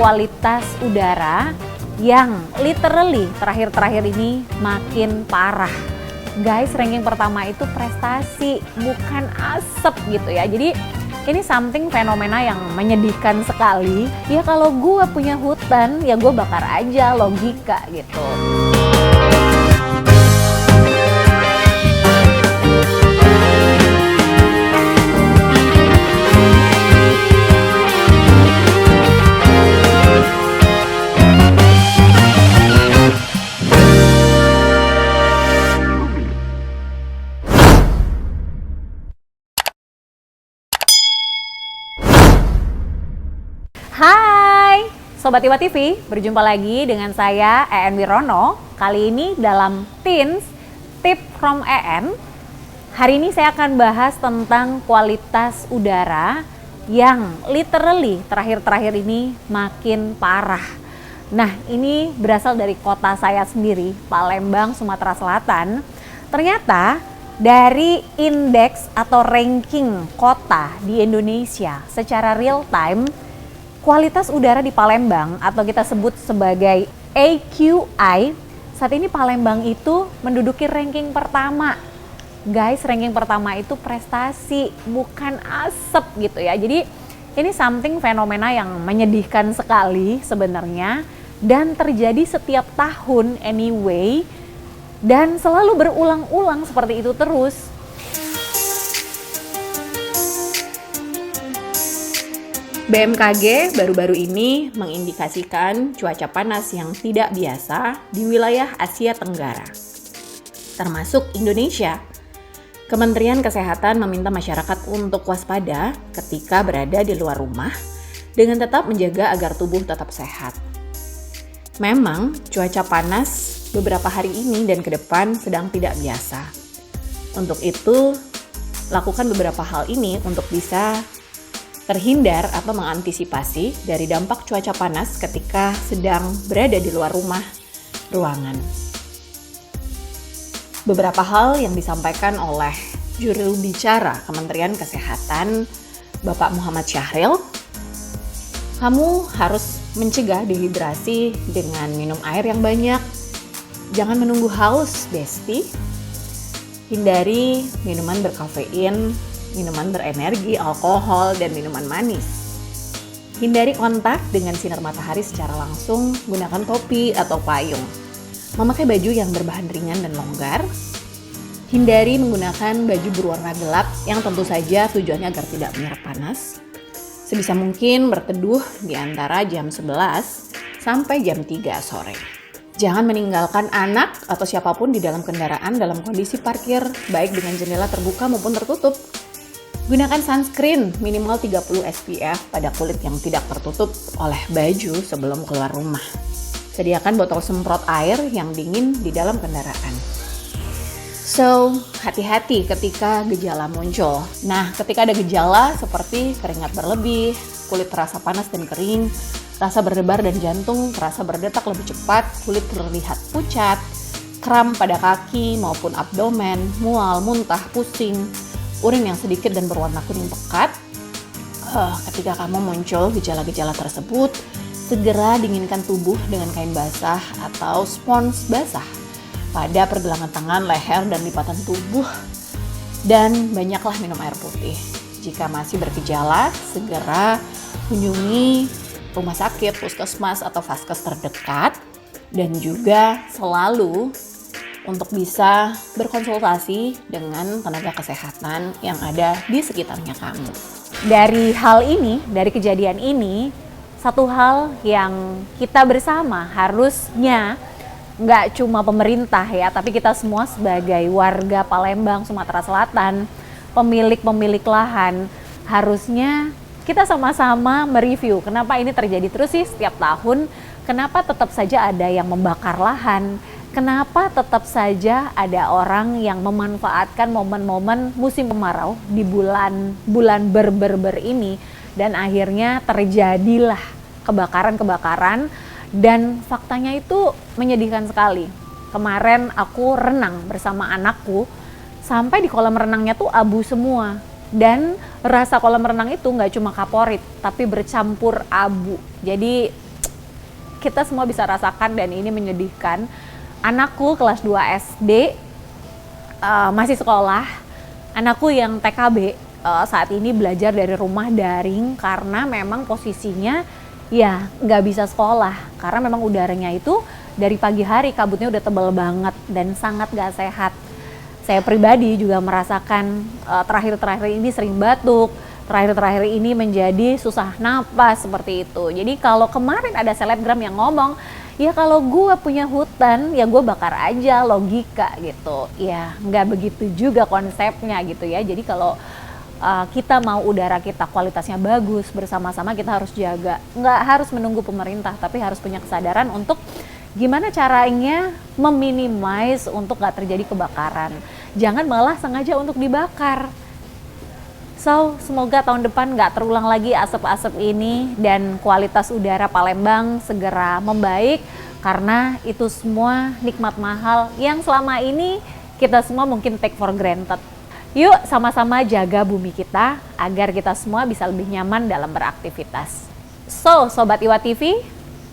kualitas udara yang literally terakhir-terakhir ini makin parah. Guys, ranking pertama itu prestasi, bukan asap gitu ya. Jadi ini something fenomena yang menyedihkan sekali. Ya kalau gue punya hutan, ya gue bakar aja, logika gitu. Hai Sobat Iwa TV, berjumpa lagi dengan saya EN Wirono. Kali ini dalam Teens Tip from EN. Hari ini saya akan bahas tentang kualitas udara yang literally terakhir-terakhir ini makin parah. Nah, ini berasal dari kota saya sendiri, Palembang, Sumatera Selatan. Ternyata dari indeks atau ranking kota di Indonesia secara real time, kualitas udara di Palembang atau kita sebut sebagai AQI, saat ini Palembang itu menduduki ranking pertama. Guys, ranking pertama itu prestasi, bukan asap gitu ya. Jadi ini something fenomena yang menyedihkan sekali sebenarnya dan terjadi setiap tahun anyway dan selalu berulang-ulang seperti itu terus. BMKG baru-baru ini mengindikasikan cuaca panas yang tidak biasa di wilayah Asia Tenggara, termasuk Indonesia. Kementerian Kesehatan meminta masyarakat untuk waspada ketika berada di luar rumah dengan tetap menjaga agar tubuh tetap sehat. Memang cuaca panas beberapa hari ini dan ke depan sedang tidak biasa. Untuk itu, lakukan beberapa hal ini untuk bisa terhindar atau mengantisipasi dari dampak cuaca panas ketika sedang berada di luar rumah, ruangan. Beberapa hal yang disampaikan oleh juru bicara Kementerian Kesehatan, Bapak Muhammad Syahril, kamu harus mencegah dehidrasi dengan minum air yang banyak. Jangan menunggu haus, Besti. Hindari minuman berkafein, minuman berenergi, alkohol, dan minuman manis. Hindari kontak dengan sinar matahari secara langsung, gunakan topi atau payung. Memakai baju yang berbahan ringan dan longgar. Hindari menggunakan baju berwarna gelap yang tentu saja tujuannya agar tidak menyerap panas. Sebisa mungkin berteduh di antara jam 11 sampai jam 3 sore. Jangan meninggalkan anak atau siapapun di dalam kendaraan dalam kondisi parkir, baik dengan jendela terbuka maupun tertutup. Gunakan sunscreen minimal 30 SPF pada kulit yang tidak tertutup oleh baju sebelum keluar rumah. Sediakan botol semprot air yang dingin di dalam kendaraan. So, hati-hati ketika gejala muncul. Nah, ketika ada gejala seperti keringat berlebih, kulit terasa panas dan kering, rasa berdebar dan jantung terasa berdetak lebih cepat, kulit terlihat pucat, kram pada kaki maupun abdomen, mual, muntah, pusing, urin yang sedikit dan berwarna kuning pekat. Ketika kamu muncul gejala-gejala tersebut, segera dinginkan tubuh dengan kain basah atau spons basah pada pergelangan tangan, leher, dan lipatan tubuh. Dan banyaklah minum air putih. Jika masih bergejala, segera kunjungi rumah sakit, puskesmas, atau vaskes terdekat. Dan juga selalu untuk bisa berkonsultasi dengan tenaga kesehatan yang ada di sekitarnya kamu. Dari hal ini, dari kejadian ini, satu hal yang kita bersama harusnya nggak cuma pemerintah ya, tapi kita semua sebagai warga Palembang, Sumatera Selatan, pemilik lahan, harusnya kita sama-sama mereview kenapa ini terjadi terus sih setiap tahun, kenapa tetap saja ada yang membakar lahan, kenapa tetap saja ada orang yang memanfaatkan momen-momen musim kemarau di bulan ber ini, dan akhirnya terjadilah kebakaran-kebakaran. Dan faktanya itu menyedihkan sekali. Kemarin aku renang bersama anakku, sampai di kolam renangnya tuh abu semua. Dan rasa kolam renang itu nggak cuma kaporit, tapi bercampur abu. Jadi kita semua bisa rasakan dan ini menyedihkan. Anakku kelas 2 SD masih sekolah. Anakku yang TKB saat ini belajar dari rumah daring karena memang posisinya ya nggak bisa sekolah. Karena memang udaranya itu dari pagi hari kabutnya udah tebal banget dan sangat gak sehat. Saya pribadi juga merasakan terakhir-terakhir ini sering batuk. Terakhir-terakhir ini menjadi susah napas seperti itu. Jadi kalau kemarin ada selebgram yang ngomong, ya kalau gue punya hutan, ya gue bakar aja, logika gitu. Ya nggak begitu juga konsepnya gitu ya. Jadi kalau kita mau udara kita kualitasnya bagus, bersama-sama kita harus jaga. Nggak harus menunggu pemerintah, tapi harus punya kesadaran untuk gimana caranya meminimais untuk nggak terjadi kebakaran. Jangan malah sengaja untuk dibakar. So, semoga tahun depan nggak terulang lagi asap-asap ini dan kualitas udara Palembang segera membaik karena itu semua nikmat mahal yang selama ini kita semua mungkin take for granted. Yuk sama-sama jaga bumi kita agar kita semua bisa lebih nyaman dalam beraktivitas. So, Sobat Iwa TV,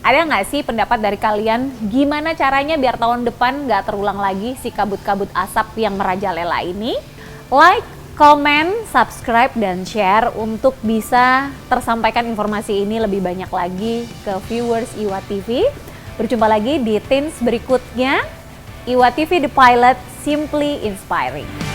ada nggak sih pendapat dari kalian gimana caranya biar tahun depan nggak terulang lagi si kabut-kabut asap yang merajalela ini? Like, komen, subscribe, dan share untuk bisa tersampaikan informasi ini lebih banyak lagi ke viewers Iwa TV. Berjumpa lagi di Teens berikutnya. Iwa TV The Pilot, Simply Inspiring.